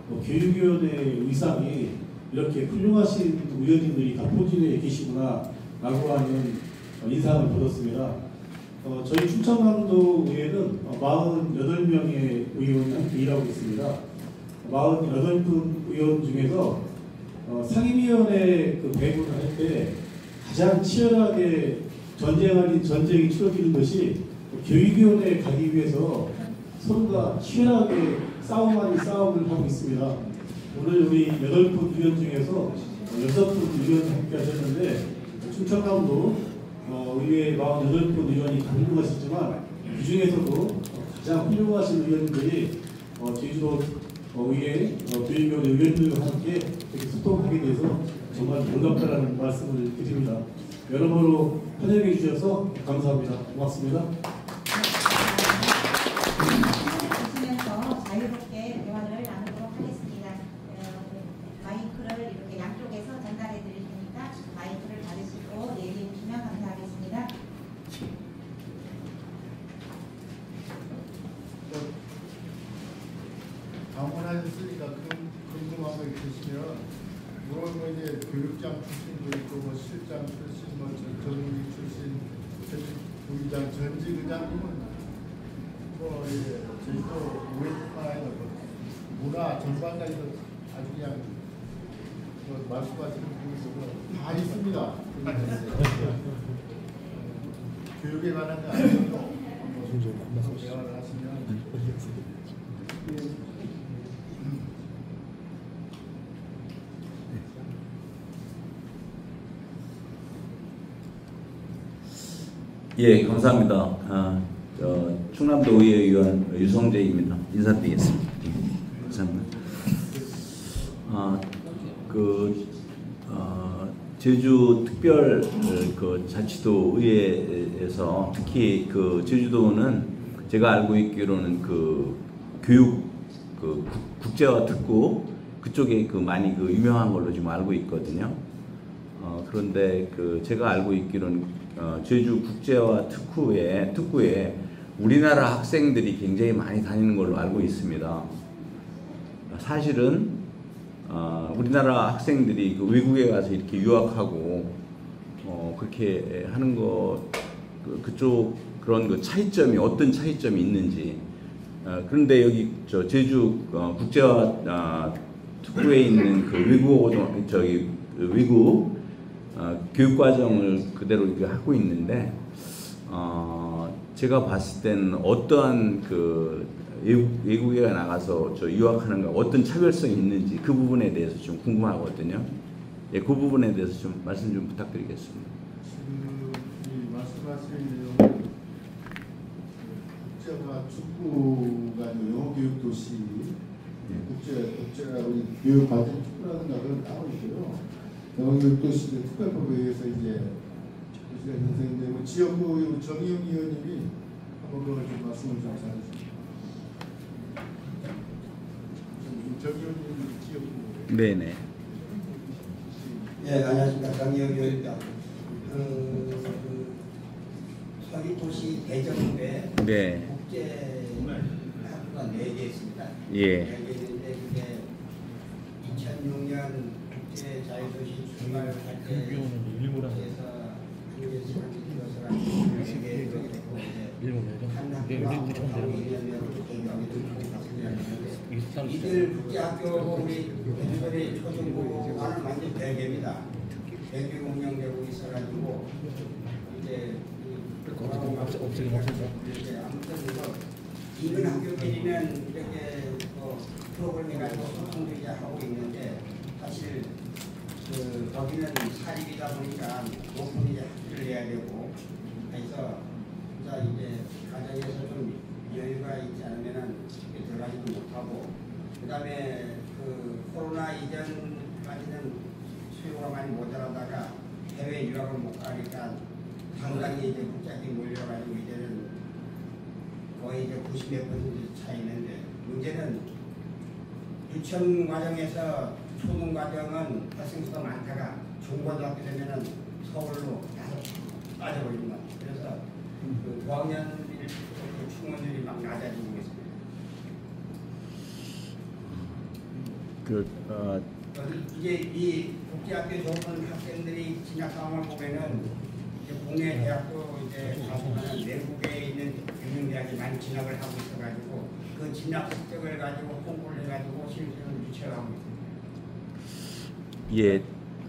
교육위원회 의상이 이렇게 훌륭하신 의원님들이 다 포진해 계시구나 라고 하는 인상을 받았습니다. 저희 충청남도 의회는 48명의 의원이 함께 일하고 있습니다. 48분 의원 중에서 상임위원회 배분을 할 때 가장 치열하게 전쟁 아닌 전쟁이 치러지는 것이 교육위원회에 가기 위해서 서로가 치열하게 싸움 아닌 싸움을 하고 있습니다. 오늘 우리 8분 의원 중에서 6분 의원이 함께 하셨는데 충청남도 의회 48분 의원이 다 훌륭하시지만 그 중에서도 가장 훌륭하신 의원들이 제주도 의회 교육위원회 의원들과 함께 이렇게 소통하게 돼서 정말 반갑다라는 말씀을 드립니다. 여러모로 환영해 주셔서 감사합니다. 고맙습니다. 주시면서 자유롭게 대화를 나누도록 하겠습니다. 마이크를 이렇게 양쪽에서 전달해 드릴 테니까 마이크를 받으시고 얘기해 주시면 감사하겠습니다. 방문하셨으니까 궁금한 거 있으시면 뭐 이제 교육장 출신도 있고 뭐 실장 출신, 뭐 전문의 출신, 부의장, 전직 의장님은 뭐 예, 제주도 의회뿐만 아니라 문화 전반가에서 아주 그냥 뭐 말씀하시는 분이 다 있습니다. 교육에 관한 거 아니어도 대화를 하시면 예, 감사합니다. 충남도 의회의원 유성재입니다. 인사드리겠습니다. 예, 감사합니다. 제주 특별 자치도 의회에서 특히 제주도는 제가 알고 있기로는 교육 국제화 특구 그쪽에 많이 유명한 걸로 지금 알고 있거든요. 그런데 제가 알고 있기로는 제주 국제화 특구에 우리나라 학생들이 굉장히 많이 다니는 걸로 알고 있습니다. 사실은 우리나라 학생들이 외국에 가서 이렇게 유학하고 그렇게 하는 거 그쪽 그런 차이점이 어떤 차이점이 있는지 그런데 여기 제주 국제화 특구에 있는 외국 교육과정을 그대로 이렇게 하고 있는데 제가 봤을 때는 어떠한 외국에 나가서 유학하는가 어떤 차별성이 있는지 그 부분에 대해서 좀 궁금하거든요. 예, 그 부분에 대해서 좀 말씀 좀 부탁드리겠습니다. 지금 말씀하신 내용은 국제화 축구가 영어 교육 도시 국제가 우리 교육 발전 축구라든가 그런 따로 있고요. 영어 교육 도시 특별법에 의해서 이제 도시가 형성인데 뭐 지역구 정의용 의원님이 한번 그걸 좀 말씀을 좀 잘해주세요. 정의용 지역구. 네네. 네, 안녕하십니까. 정의용 의원입니다. 서귀도시 대전구에 네. 국제 학교가 4개 있습니다. 예. 4개 있는데 그게 2006년 국제 자유도시 출마를 할 때 그래서 한국에서 이것을 이들 국제학교 우리 대전의 초중고와는 완전 별개입니다. 별개 운영되고 있어가지고 이제 아무튼 인근 학교끼리는 이렇게 프로그램이 가지고 소통도 이제 하고 있는데 사실 거기는 사립이다 보니까 높은 이제 학비를 내야 되고 해서 이제 가정에서 좀 여유가 있지 않으면은 들어가지도 못하고 그다음에 코로나 이전까지는 수요가 많이 모자라다가 해외 유학을 못 가니까 상당히 이제 국제학교 몰려가지고 이제는 거의 이제 90몇 % 차 있는데 문제는 유치원 과정에서 초등 과정은 학생 수가 많다가 중고등학교 되면은 서울로 빠져버립니다. 그래서 고학년 충원율이 막 낮아지고 있습니다. 이제 이 국제학교 졸업한 학생들이 진학 상황을 보면은 이제 국내 대학도 이제 다수는 외국에 있는 경영대학에 많이 진학을 하고 있어가지고 그 진학 실적을 가지고 홍보를 해가지고 실습을 유치하고 있습니다. 예.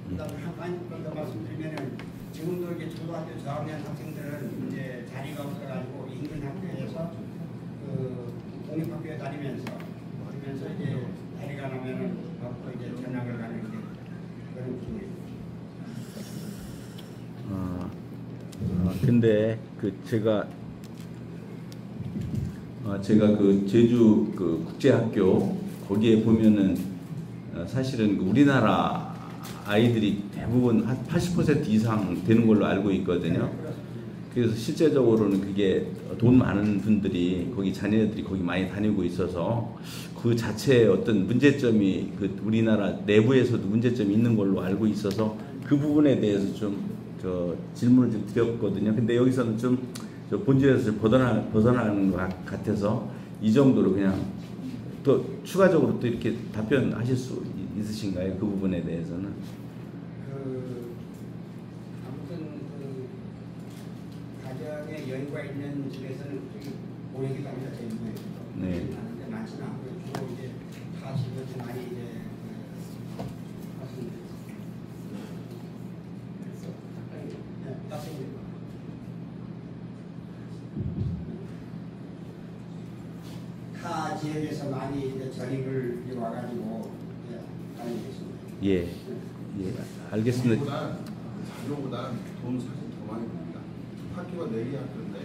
그다음에 한번 더 말씀드리면은 지금도 이제 초등학교 4학년 학생들은 이제 자리가 없어가지고 인근 학교에서 그 공립학교에 다니면서 이제 자리가 나면은 앞으로 이제 전학을 가는 그런 중이에요. 근데 그 제가 그 제주 그 국제학교 거기에 보면은 사실은 그 우리나라 아이들이 대부분 한 80% 이상 되는 걸로 알고 있거든요. 그래서 실제적으로는 그게 돈 많은 분들이 거기 자녀들이 거기 많이 다니고 있어서 그 자체의 어떤 문제점이 그 우리나라 내부에서도 문제점이 있는 걸로 알고 있어서 그 부분에 대해서 좀 질문을 좀 드렸거든요. 근데 여기서는 좀 본질에서 좀 벗어나는 것 같아서 이 정도로 그냥 또 추가적으로 또 이렇게 답변하실 수 있으신가요? 그 부분에 대해서는? 아무튼 그 가정에 여유가 있는 집에서는 보내기도 합니다. 네. 하는데 많지는 않고요. 주로 이제 다 집에서 많이 이제 타 지역에서 많이 이제 전입을 와가지고 다니고 있습니다. 예, 알겠습니다. 자료보다 돈 사실 더 많이 듭니다. 학교가 4개 학교인데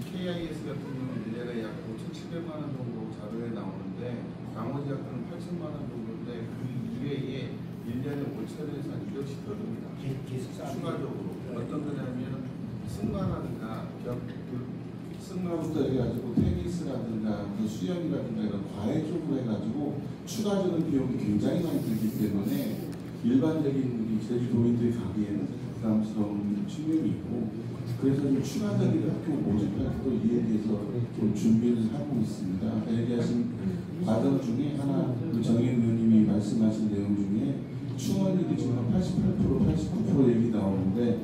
KIS 같은 경우는 1년에 약 5,700만 원 정도 자료에 나오는데 나머지 학교는 8천만 원 정도인데 그 이외에 1년에 5천에서 한 1억씩 더 듭니다. 추가적으로 어떤 거냐면 승마라든가 승마부터 해가지고 테니스라든가 수영이라든가 이런 과외 쪽으로 해가지고 추가적인 비용이 굉장히 많이 들기 때문에 일반적인 제주도민들이 가기에는 부담스러운 측면이 있고 그래서 좀 추가적인 학교 모집할 때도 이에 대해서 좀 준비를 하고 있습니다. 얘기하신 과정 중에 하나 정인 의원님이 말씀하신 내용 중에 충원율이 지금 한 88%, 89% 얘기 나오는데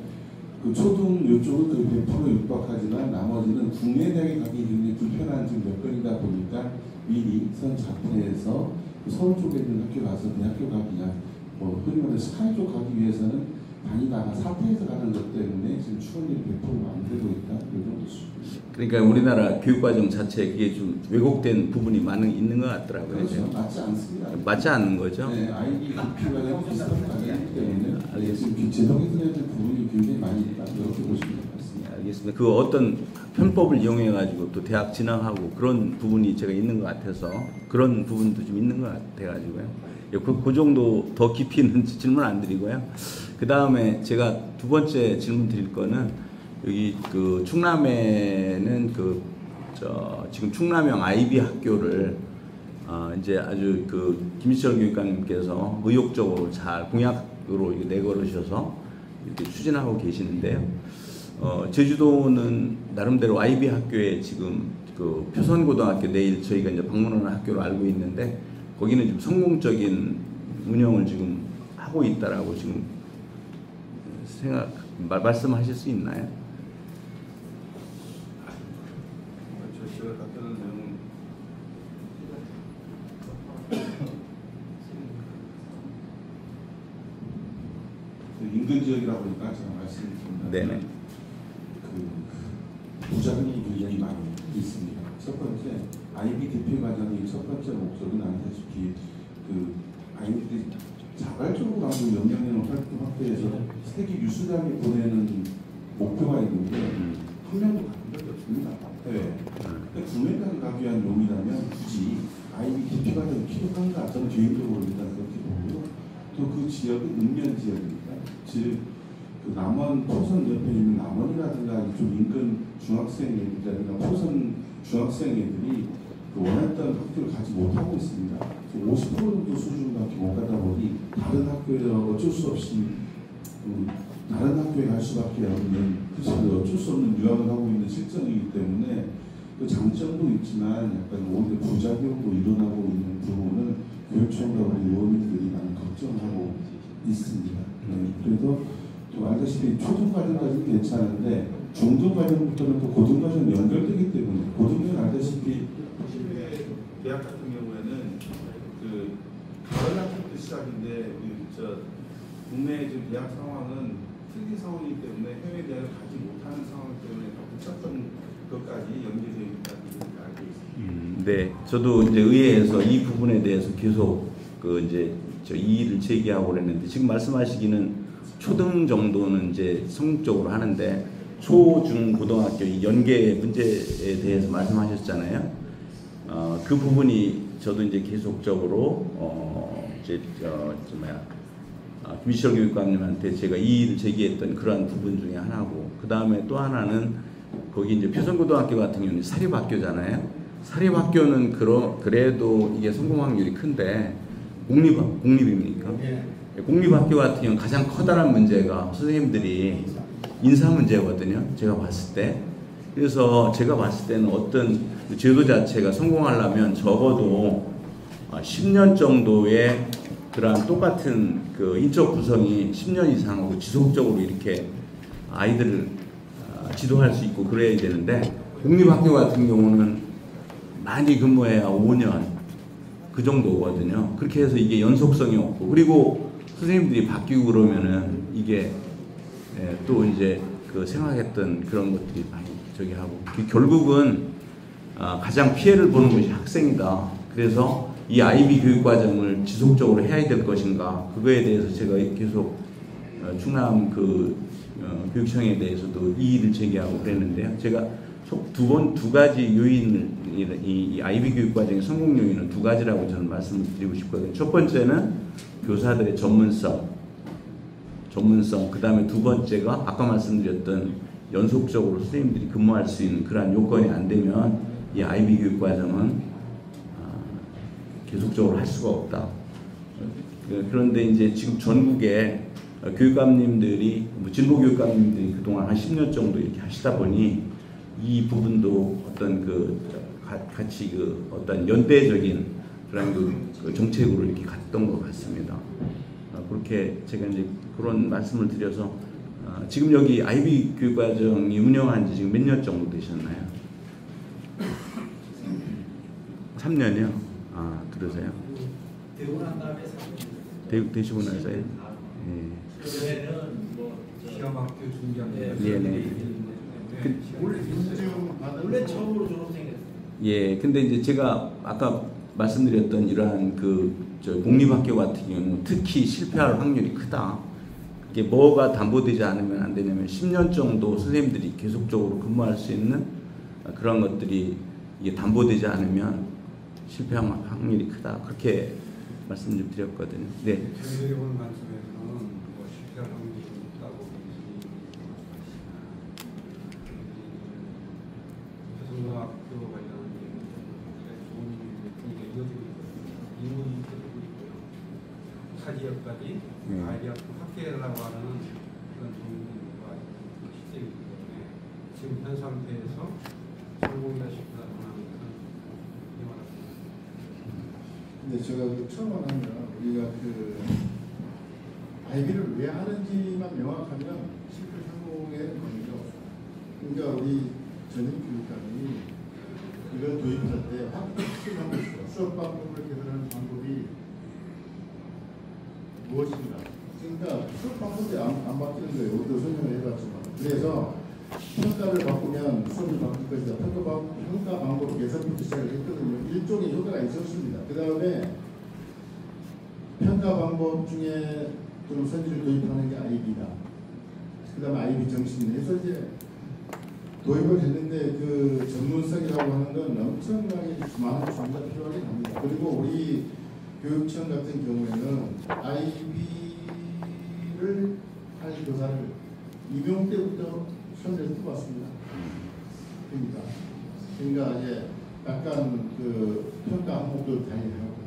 그 초등 이쪽은 거의 100% 육박하지만 나머지는 국내 대학에 가기 굉장히 불편한 지금 여건이다 보니까 미리 선 자퇴해서 그 서울 쪽에 있는 학교 가서 대학교 가기냐 뭐 흔히 말해서 스카이 쪽 가기 위해서는 다니다가 사퇴해서 가는 것 때문에 지금 충원율이 100% 안 되고 있다 이 정도 수준. 그러니까 우리나라 교육과정 자체에 그게 좀 왜곡된 부분이 있는 것 같더라고요. 그렇죠. 맞지 않습니다. 맞지 않는 거죠? 네, 아이디 교육과정 비슷한 과정이기 때문에 지금 제정해야 될 부분이 굉장히 많이 있다 이렇게 보시면 될 것 같습니다. 알겠습니다. 그 어떤 편법을 이용해 가지고 또 대학 진학하고 그런 부분이 제가 있는 것 같아서 그런 부분도 좀 있는 것 같아 가지고요. 그 정도 더 깊이 있는 질문 안 드리고요. 그 다음에 제가 두 번째 질문 드릴 거는 여기 그 충남에는 지금 충남형 IB 학교를 이제 아주 그 김시철 교육감님께서 의욕적으로 잘 공약으로 내걸으셔서 이렇게 추진하고 계시는데요. 제주도는 나름대로 IB 학교에 지금 그 표선고등학교 내일 저희가 이제 방문하는 학교로 알고 있는데 거기는 좀 성공적인 운영을 지금 하고 있다라고 지금 말씀하실 수 있나요? 제가 답변을 내용 인근 지역이라고 보니까 제가 말씀드린다면 네네. 그 부작용이 굉장히 많이 있습니다. 첫 번째 IB 대표 과정이 첫 번째 목적은 아시다시피 그 아이들이 자발적으로 하고 역량형 활동 확대해서 세계 유수장에 보내는 목표가 있는데 한 명도 가본 적이 없습니다. 네. 국내까지 가기 위한 용이라면 굳이 IB 대표 과정이 필요한가? 저는 개인적으로 일단 그렇게 보고요. 또 그 지역은 읍면 지역입니다. 즉 그 남원 포선 옆에 있는 남원이라든가 좀 인근 중학생 애들이라든가 포선 중학생 애들이 그 원했던 학교를 가지 못하고 있습니다. 50% 정도 수준밖에 못 가다 보니 다른 학교에 어쩔 수 없이 다른 학교에 갈 수밖에 없는 어쩔 수 없는 유학을 하고 있는 실정이기 때문에 그 장점도 있지만 약간 오히려 부작용도 일어나고 있는 부분은 교육청과 우리 의원님들이 많이 걱정하고 있습니다. 그래도 또 알다시피 초등과정까지는 괜찮은데 중등과정부터는 또 고등과정 연결되기 때문에 고등과정 알다시피 대학 같은 경우에는 그 가을 학기부터 시작인데 국내 지금 대학 상황은 특이 상황이기 때문에 해외 대학을 가지 못하는 상황 때문에 더 복잡한 것까지 연계되어 있다는 걸 알고 있습니다. 네, 저도 이제 의회에서 이 부분에 대해서 계속 그 이제 저 이의를 제기하고 그랬는데 지금 말씀하시기는 초등 정도는 이제 성적으로 하는데 초, 중, 고등학교 이 연계 문제에 대해서 말씀하셨잖아요. 그 부분이 저도 이제 계속적으로 이제 김시철 교육감님한테 제가 이의를 제기했던 그러한 부분 중에 하나고, 그 다음에 또 하나는 거기 이제 표선고등학교 같은 경우는 사립학교잖아요. 사립학교는 그래도 이게 성공 확률이 큰데 공립입니까? 네. 공립학교 같은 경우는 가장 커다란 문제가 선생님들이 인사 문제거든요. 제가 봤을 때. 그래서 제가 봤을 때는 어떤 제도 자체가 성공하려면 적어도 10년 정도의 그러한 똑같은 그 인적 구성이 10년 이상하고 지속적으로 이렇게 아이들을 지도할 수 있고 그래야 되는데, 공립학교 같은 경우는 많이 근무해야 5년 그 정도거든요. 그렇게 해서 이게 연속성이 없고, 그리고 선생님들이 바뀌고 그러면은 이게 또 이제 그 생각했던 그런 것들이 많이 저기 하고, 결국은 가장 피해를 보는 것이 학생이다. 그래서 이 아이비 교육 과정을 지속적으로 해야 될 것인가, 그거에 대해서 제가 계속 충남 그 교육청에 대해서도 이의를 제기하고 그랬는데요. 제가 두 가지 요인을, 이 아이비 교육 과정의 성공 요인은 두 가지라고 저는 말씀드리고 싶거든요. 첫 번째는 교사들의 전문성, 그 다음에 두 번째가 아까 말씀드렸던 연속적으로 선생님들이 근무할 수 있는 그러한 요건이 안 되면 이 아이비 교육 과정은 계속적으로 할 수가 없다. 그런데 이제 지금 전국에 교육감님들이, 진보 교육감님들이 그동안 한 10년 정도 이렇게 하시다 보니 이 부분도 어떤 같이 어떤 연대적인 그런 그 정책으로 이렇게 갔던 것 같습니다. 그렇게 제가 이제 그런 말씀을 드려서 지금 여기 아이비 교육과정이 운영한 지 지금 몇 년 정도 되셨나요? 3년이요? 그러세요? 되고 난 다음에 3년. 되시고 나서요? 예. 그전에는 뭐 시험학교 중개학교. 네네. 원래 처음으로 졸업생이었어요. 예, 근데 이제 제가 아까 말씀드렸던 이러한 저 공립학교 같은 경우는 특히 실패할 확률이 크다. 이게 뭐가 담보되지 않으면 안 되냐면 10년 정도 선생님들이 계속적으로 근무할 수 있는 그런 것들이 이게 담보되지 않으면 실패할 확률이 크다. 그렇게 말씀 좀 드렸거든요. 네. 전례본 말씀에서는 뭐 실패할 확률이 높다고 교선학교 관련한 좋은 분위기가 이어지고 있거든요. 인문이 되고 있고요. 타 지역까지 아이디어를 확대하려고 하는 그런 정부가 시스템이기 때문에 지금 현 상태에서 성공이나 실패하는 것은 위험하다. 근데 제가 처음 하면 우리가 아이비를 왜 하는지만 명확하면 실패 성공에 관계가 없어요. 그러니까 우리 전임 교육감이 이걸 도입할 때 확실한 것이고 수업 방법을 개선하는 방법이 무엇인가. 그러니까 수업 방법이 안 바뀌는 거예요. 우리도 설명을 해봤지만. 그래서 평가를 바꾸면 수업이 바뀔 것이다. 평가 방법 개선부터 시작을 했거든요. 일종의 효과가 있었습니다. 그 다음에 평가 방법 중에 좀 선지를 도입하는 게 아이비다. 그 다음에 아이비 정신이다. 그래서 이제 도입을 했는데 그 전문성이라고 하는 건 엄청나게 많은 준비가 필요하게 합니다. 그리고 우리 교육청 같은 경우에는 아이비를 할 교사를 임용 때부터 손을 뽑았습니다. 그러니까 이제 약간 그 평가 항목도 다양하고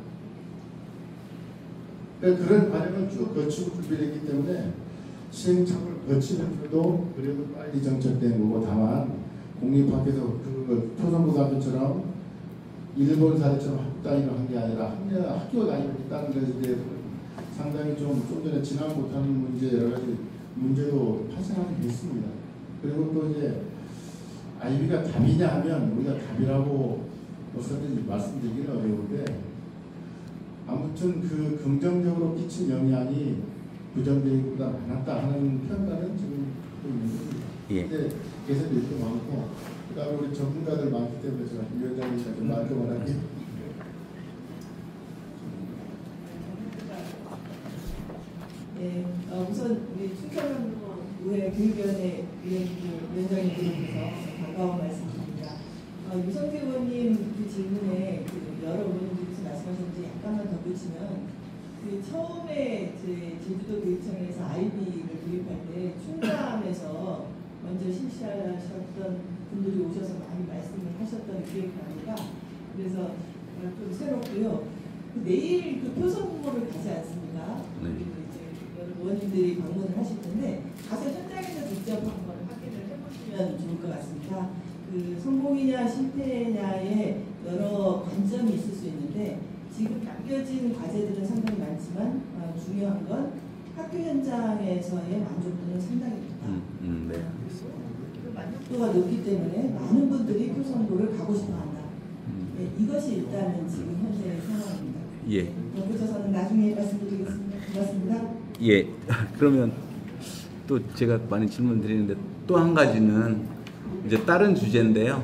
그런 과정을 쭉 거치고 준비를 했기 때문에 시행착오를 거치면서도 그래도 빨리 정착된 거고, 다만 공립학교에서 그 초성고등학교처럼 일본 사례처럼 다니러 한 게 아니라 학교 다니고 있다는 것에 대해서 상당히 좀 전에 진학 못하는 문제 여러 가지 문제도 발생하게 됐습니다. 그리고 또 이제 아이비가 답이냐 하면 우리가 답이라고 어서든지 말씀드리기는 어려운데 아무튼 그 긍정적으로 끼친 영향이 부정적이보다 많았다 하는 평가는 지금 있는 겁니다. 예. 근데 개선될 게 많고 그다음에 우리 전문가들 많기 때문에 제가 위원장님과 좀 말씀을 할게요. 네, 우선 우리 충청남도의회 교육위원회 위원장님께서 반가운 말씀드립니다. 유성태 의원님 그 질문에 그 여러 의원님께서 말씀하셨는데 약간만 덧붙이면 그 처음에 제주도 교육청에서 아이비를 도입할 때 충남에서 먼저 실시하셨던 분들이 오셔서 많이 말씀을 하셨던 기획입니다. 그래서 좀 새롭고요. 내일 그 표선 공모를 가지 않습니까? 네. 그리고 이제 여러 의원님들이 방문을 하실 텐데 가서 현장에서 직접 한번 확인을 해보시면 좋을 것 같습니다. 그 성공이냐 실패냐의 여러 관점이 있을 수 있는데 지금 남겨진 과제들은 상당히 많지만 중요한 건 학교 현장에서의 만족도는 상당히 높다. 네. 그 만족도가 높기 때문에 많은 분들이 표선고를 가고 싶어한다. 네, 이것이 일단은 지금 현재의 상황입니다. 예. 덧붙여서는 나중에 말씀드리겠습니다. 고맙습니다. 예. 그러면 또 제가 많이 질문 드리는데 또 한 가지는 이제 다른 주제인데요.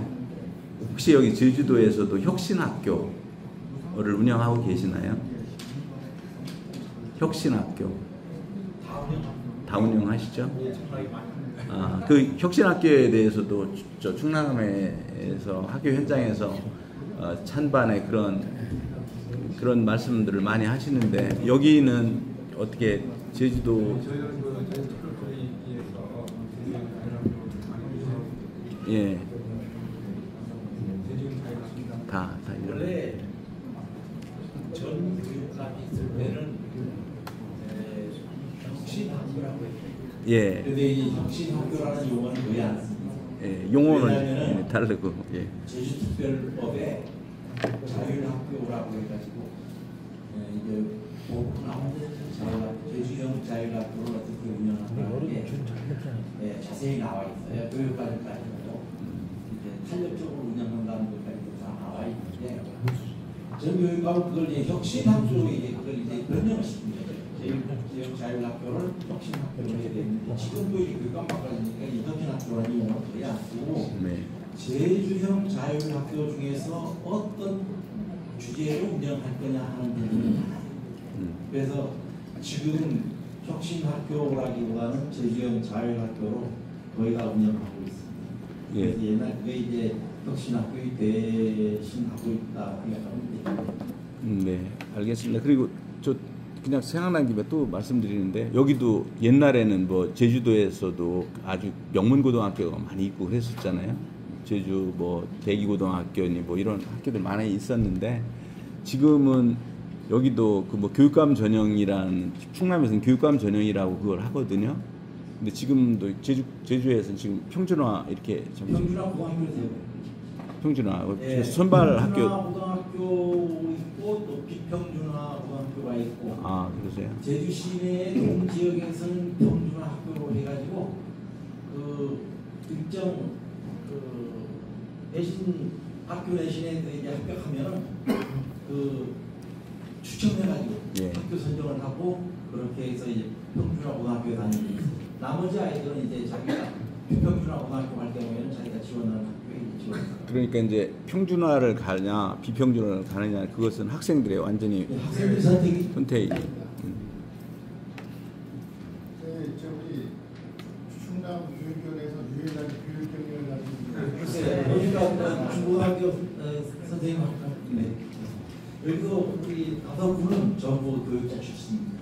혹시 여기 제주도에서도 혁신학교를 운영하고 계시나요? 혁신학교. 다 운영하시죠? 아, 그 혁신학교에 대해서도 저 충남에서 학교 현장에서 찬반의 그런 말씀들을 많이 하시는데 여기는 어떻게 제주도 예. 다 이런. 원래 전 교육감이 있을 때는 혁신학교라고 했죠. 예. 근데 이 혁신학교라는 용어는 거의 안 씁니다. 예, 용어는 왜냐하면은 다르고 예. 제주특별법에 자율학교라고 해가지고 이제 제주형 자율학교를 어떻게 운영하는 게 자세히 나와 있어요. 교육과정까지도 이제 탄력적으로 운영한다는 것까지도 다 나와 있는데 전 교육감은 그걸 이제 혁신학교로 그걸 이제 변형을 시킨 거죠. 제주형 자율학교를 혁신학교로 해야 되는데 지금도 이 교육감 바꿔지니까 이 혁신학교라는 용어를 거의 안 쓰고 네. 제주형 자율학교 중에서 어떤 주제로 운영할 거냐 하는 부분이 많아요. 그래서 지금 혁신학교라기보다는 제주형 자율학교로 거의 다 운영하고 있습니다. 예. 그래서 옛날 그게 이제 혁신학교의 대신하고 있다 생각하면 됩니다. 네, 알겠습니다. 그리고 저 그냥 생각난 김에 또 말씀드리는데 여기도 옛날에는 뭐 제주도에서도 아주 명문고등학교가 많이 있고 그랬었잖아요. 제주 뭐 대기고등학교니 뭐 이런 학교들 많이 있었는데 지금은 여기도 그 뭐 교육감 전형이라는 충남에서는 교육감 전형이라고 그걸 하거든요. 근데 지금도 제주에서는 지금 평준화 이렇게 평준화 고등학교를 세우고 평준화 예, 선발 학교 고등학교 있고 또 비평준화 고등학교가 있고 그러세요? 제주 시내 동 지역에서는 평준화 학교로 해가지고 그 일정 그 내신 학교 내신에 이제 합격하면은 그 추첨해가지고 예. 학교 선정을 하고 그렇게 해서 이제 평준화 고등학교에 다니고 있어요. 나머지 아이들은 이제 자기가 비평준화 고등학교 갈 경우에는 자기가 지원하는 학교에 지원합니다. 그러니까 이제 평준화를 가냐 비평준화를 가느냐 그것은 학생들의 완전히 학생들 선택이 선택이. 저기 충남 교육위원회에서 유일한 교육 경력을 가지고 글쎄요. 여기가 중고등학교 선생님 네. 여기도 우리 5분은 전부 교육자 출신입니다.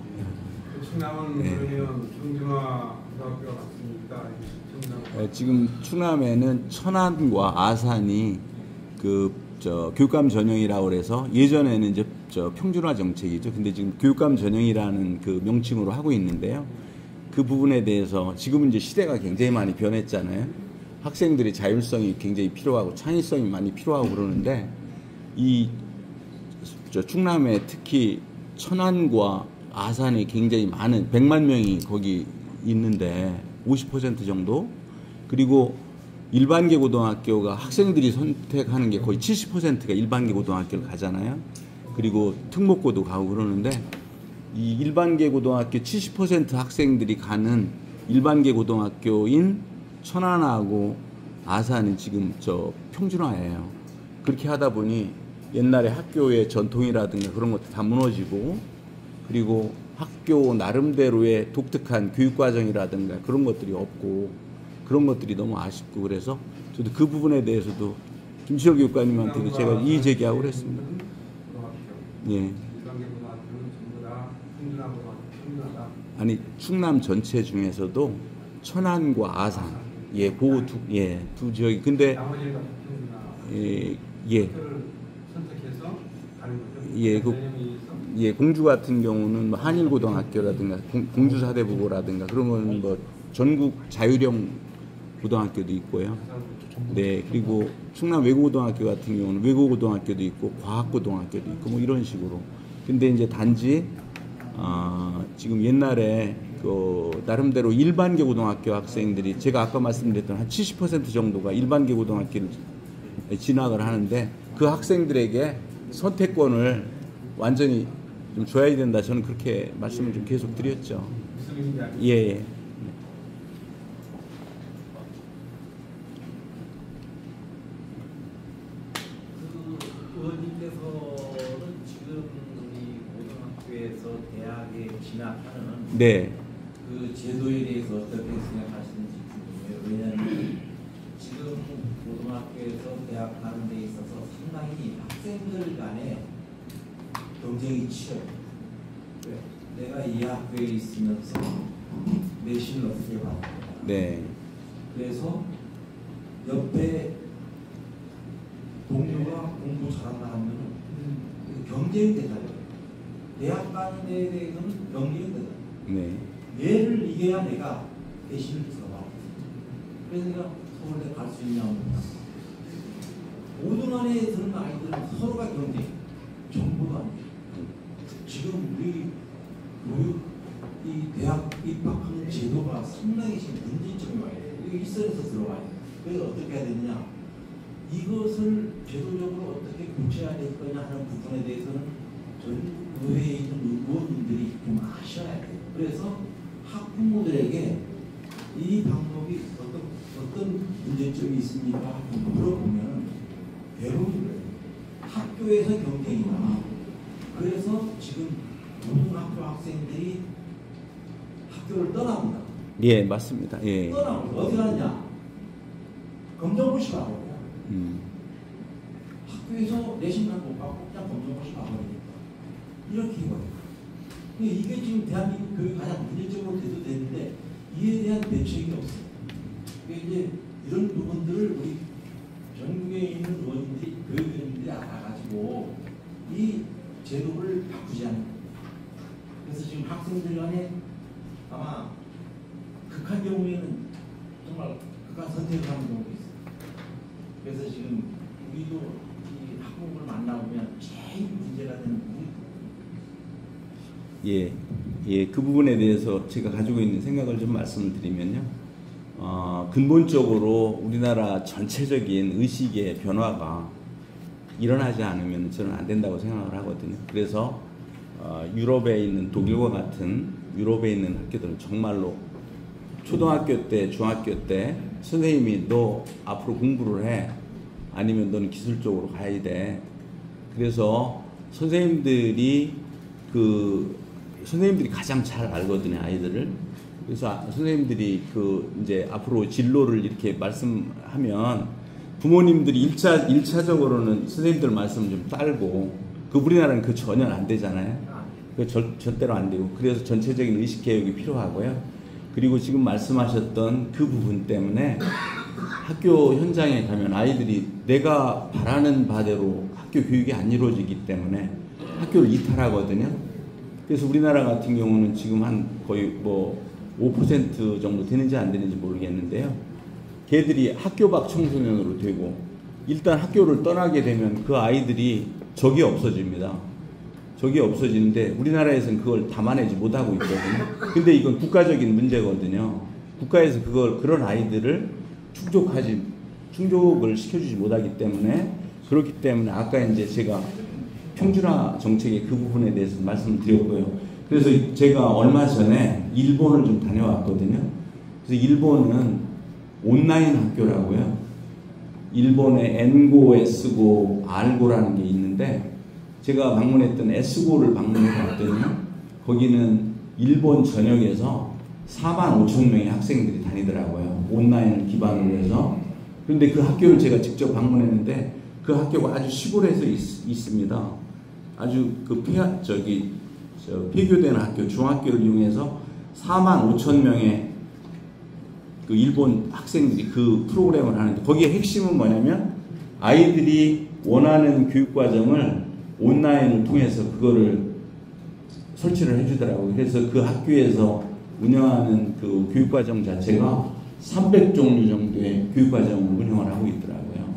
충남은 그러면 평준화 고등학교가 맞습니까? 충남. 지금 충남에는 천안과 아산이 저 교육감 전형이라고 그래서 예전에는 이제 저 평준화 정책이죠. 근데 지금 교육감 전형이라는 그 명칭으로 하고 있는데요. 그 부분에 대해서 지금은 이제 시대가 굉장히 많이 변했잖아요. 학생들이 자율성이 굉장히 필요하고 창의성이 많이 필요하고 그러는데 이 저 충남에 특히 천안과 아산에 굉장히 많은 100만 명이 거기 있는데 50% 정도, 그리고 일반계 고등학교가 학생들이 선택하는 게 거의 70%가 일반계 고등학교를 가잖아요. 그리고 특목고도 가고 그러는데 이 일반계 고등학교 70% 학생들이 가는 일반계 고등학교인 천안하고 아산은 지금 저 평준화예요. 그렇게 하다 보니 옛날에 학교의 전통이라든가 그런 것도 다 무너지고, 그리고 학교 나름대로의 독특한 교육과정이라든가 그런 것들이 없고, 그런 것들이 너무 아쉽고, 그래서 저도 그 부분에 대해서도 김시월 교육관님한테도 제가 이의 제기하고 그랬습니다. 예. 아니, 충남 전체 중에서도 천안과 아산, 예, 두 지역이. 근데 선택해서 가는 거죠. 예, 공주 같은 경우는 뭐 한일고등학교라든가 공주사대부고라든가 그런 거는 뭐 전국 자율형 고등학교도 있고요. 네, 그리고 충남 외고고등학교 같은 경우는 외고고등학교도 있고 과학고등학교도 있고 뭐 이런 식으로. 근데 이제 단지 지금 옛날에 그 나름대로 일반계 고등학교 학생들이 제가 아까 말씀드렸던 한 70% 정도가 일반계 고등학교를 진학을 하는데 그 학생들에게 선택권을 완전히 좀 줘야 된다. 저는 그렇게 말씀을 좀 계속 드렸죠. 예. 의원님께서는 지금 우리 고등학교에서 대학에 진학하는 네. 그 제도에 대해서 어떻게 생각하시는지 궁금해요. 왜냐하면 지금 고등학교에서 대학 가는 데 있어서 상당히 학생들 간에 경쟁이 치열해요. 내가 이 학교에 있으면서 내신을 어떻게 받는 거야. 네. 그래서 옆에 동료가 공부 잘한다 하면 경쟁이 되잖아요. 대학 가는 데에 대해서는 경쟁이 되잖아요. 네. 얘를 이겨야 내가 내신을 들어가. 그래서 내가 서울대 갈 수 있냐고. 고등학교에 드는 아이들은 서로가 경쟁. 정보가 아니에요. 지금 우리 교육, 이 대학 입학하는 제도가 상당히 지금 문제점이 와요. 이게 일선에서 들어와요. 그래서 어떻게 해야 되느냐. 이것을 제도적으로 어떻게 고쳐야 될 거냐 하는 부분에 대해서는 전 의회에 있는 의원님들이 좀 아셔야 돼요. 그래서 학부모들에게 이 방법이 어떤 문제점이 있습니까? 물어보면 대부분 학교에서 경쟁이다. 그래서 지금 고등학교 학생들이 학교를 떠납니다. 예, 맞습니다. 예. 떠나고 어디 가느냐? 검정고시 가고 학교에서 내신만 못 받고 그냥 검정고시 가버리니까 이렇게 해버려요. 이게 지금 대한민국 교육 가장 문제점으로 대두되는데 이에 대한 대책이 없어요. 이제 이런 부분들을 우리 전국에 있는 의원님들이 교육위원님들이 알아가지고 이 제도를 바꾸지 않는 거예요. 그래서 지금 학생들 간에 아마 극한 경우에는 정말 극한 선택을 하는 경우가 있어요. 그래서 지금 우리도 이 학부모를 만나보면 제일 문제가 되는 부분이 예, 그 부분에 대해서 제가 가지고 있는 생각을 좀 말씀을 드리면요. 근본적으로 우리나라 전체적인 의식의 변화가 일어나지 않으면 저는 안 된다고 생각을 하거든요. 그래서 유럽에 있는 독일과 같은 유럽에 있는 학교들은 정말로 초등학교 때, 중학교 때 선생님이 너 앞으로 공부를 해. 아니면 너는 기술 쪽으로 가야 돼. 그래서 선생님들이 가장 잘 알거든요, 아이들을. 그래서 선생님들이 이제 앞으로 진로를 이렇게 말씀하면 부모님들이 1차적으로는 선생님들 말씀을 좀 따르고, 우리나라는 전혀 안 되잖아요. 절대로 안 되고. 그래서 전체적인 의식 개혁이 필요하고요. 그리고 지금 말씀하셨던 그 부분 때문에 학교 현장에 가면 아이들이 내가 바라는 바대로 학교 교육이 안 이루어지기 때문에 학교를 이탈하거든요. 그래서 우리나라 같은 경우는 지금 한 거의 5% 정도 되는지 안 되는지 모르겠는데요. 걔들이 학교 밖 청소년으로 되고, 일단 학교를 떠나게 되면 그 아이들이 적이 없어집니다. 저게 없어지는데 우리나라에서는 그걸 담아내지 못하고 있거든요. 근데 이건 국가적인 문제거든요. 국가에서 그런 아이들을 충족을 시켜주지 못하기 때문에, 그렇기 때문에 아까 이제 제가 평준화 정책의 그 부분에 대해서 말씀을 드렸고요. 그래서 제가 얼마 전에 일본을 좀 다녀왔거든요. 그래서 일본은 온라인 학교라고요. 일본의 N고, S고, R고라는 게 있는데, 제가 방문했던 S고를 방문해 봤더니 거기는 일본 전역에서 45,000명의 학생들이 다니더라고요. 온라인을 기반으로 해서. 그런데 그 학교를 제가 직접 방문했는데 그 학교가 아주 시골에서 있습니다. 아주 폐교된 학교, 중학교를 이용해서 45,000명의 그 일본 학생들이 그 프로그램을 하는데, 거기에 핵심은 뭐냐면 아이들이 원하는 교육과정을 온라인을 통해서 그거를 설치를 해주더라고요. 그래서 그 학교에서 운영하는 그 교육과정 자체가 300종류 정도의 교육과정을 운영을 하고 있더라고요.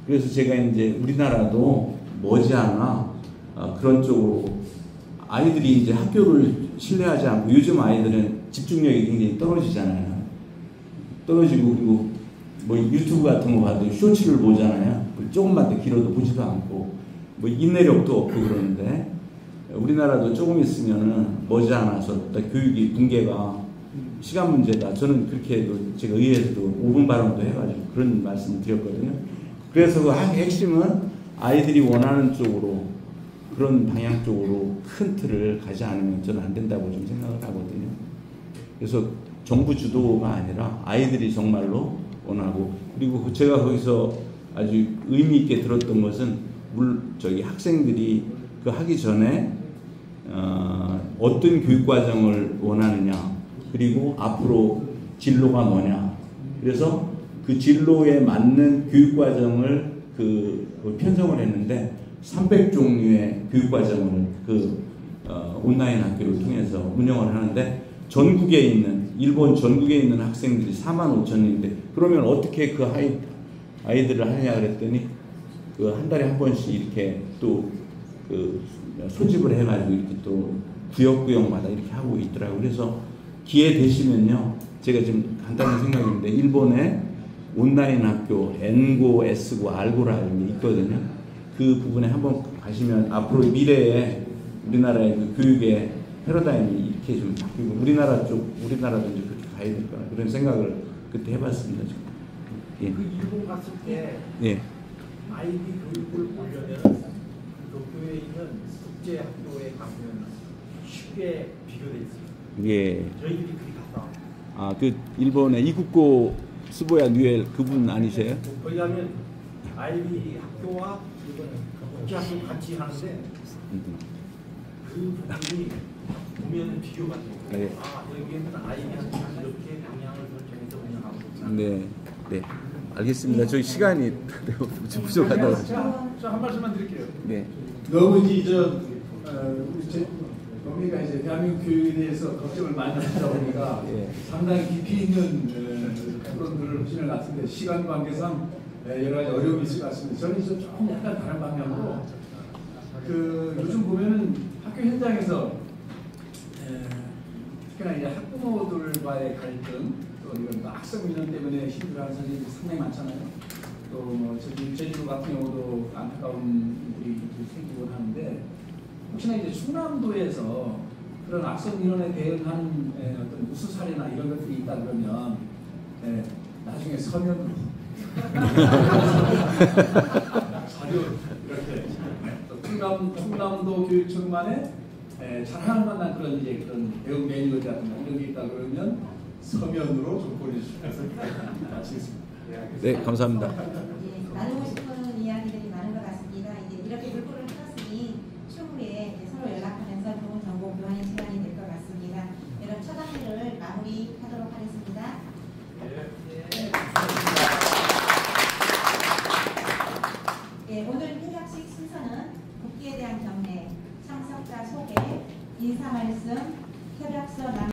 그래서 제가 이제 우리나라도 머지않아 그런 쪽으로 아이들이 이제 학교를 신뢰하지 않고, 요즘 아이들은 집중력이 굉장히 떨어지잖아요. 떨어지고, 그리고 뭐 유튜브 같은 거 봐도 쇼츠를 보잖아요. 조금만 더 길어도 보지도 않고, 뭐 인내력도 없고 그러는데, 우리나라도 조금 있으면은 머지않아서 교육이 붕괴가 시간 문제다. 저는 그렇게 해도 제가 의회에서도 5분 발언도 해가지고 그런 말씀을 드렸거든요. 그래서 그 핵심은 아이들이 원하는 쪽으로, 그런 방향 쪽으로 큰 틀을 가지 않으면 저는 안 된다고 좀 생각을 하거든요. 그래서 정부 주도가 아니라 아이들이 정말로 원하고, 그리고 제가 거기서 아주 의미 있게 들었던 것은 학생들이 그 하기 전에 어떤 교육과정을 원하느냐, 그리고 앞으로 진로가 뭐냐, 그래서 그 진로에 맞는 교육과정을 편성을 했는데 300종류의 교육과정을 온라인 학교를 통해서 운영을 하는데, 전국에 있는, 일본 전국에 있는 학생들이 45,000인데, 그러면 어떻게 그 아이들을 하냐 그랬더니 한 달에 한 번씩 이렇게 또 소집을 해가지고 이렇게 또 구역마다 이렇게 하고 있더라고요. 그래서 기회 되시면요, 제가 지금 간단한 생각인데 일본의 온라인 학교 N고, S고, R고라는 게 있거든요. 그 부분에 한번 가시면 앞으로 미래에 우리나라의 그 교육의 패러다임이 이렇게 좀 바뀌고, 우리나라도 이제 그렇게 가야 될 거라, 그런 생각을 그때 해봤습니다. 지금. 예. 그 일본 갔을 때 예. 아이디 교육을 보려면 도쿄에 있는 국제 학교에 가면 쉽게 비교돼 있어요. 예. 저희들이 그리 갔다 와요. 아, 그 일본의 이국고 스보야 뉴엘 그분 아니세요? 거기 가면 아이디 학교와 국제 학교 같이 하는데 그 부분이 보면 비교가 돼요. 네. 아, 여기에는 아이디한테 이렇게 방향을 설정해서 운영하고 있구나. 네, 네, 알겠습니다. 저희 시간이 부족하다고. 저 한 말씀만 드릴게요. 네. 너무 이제 범위가 이제 대한민국 교육에 대해서 걱정을 많이 하시다 보니까 예. 상당히 깊이 있는 토론들을 하시는 것 같은데, 시간 관계상 여러 가지 어려움이 있을 것 같습니다. 저는 이제 조금 약간 다른 방향으로 요즘 보면은 학교 현장에서 특히나 이제 학부모들과의 갈등, 또 이런 학생 민원 때문에 힘들어하는 선생님들이 상당히 많잖아요. 또 뭐 제주도 같은 경우도 안타까운 일들이 생기곤 하는데, 혹시나 이제 충남도에서 그런 악성 민원에 대응하는 어떤 우수 사례나 이런 것들이 있다 그러면 나중에 서면으로 자료 이렇게 충남도 교육청만의 잘하는 만한 그런 대응 매뉴얼 같은 이런 게 있다 그러면 서면으로 좀 보내주셔서 마치겠습니다. 네, 감사합니다. 예, 나누고 싶은 이야기들이 많은 것 같습니다. 이제 이렇게 물꼬를 틀었으니 추후에 서로 연락하면서 좋은 정보 교환의 시간이 될 것 같습니다. 이런 첫 항의를 마무리하도록 하겠습니다.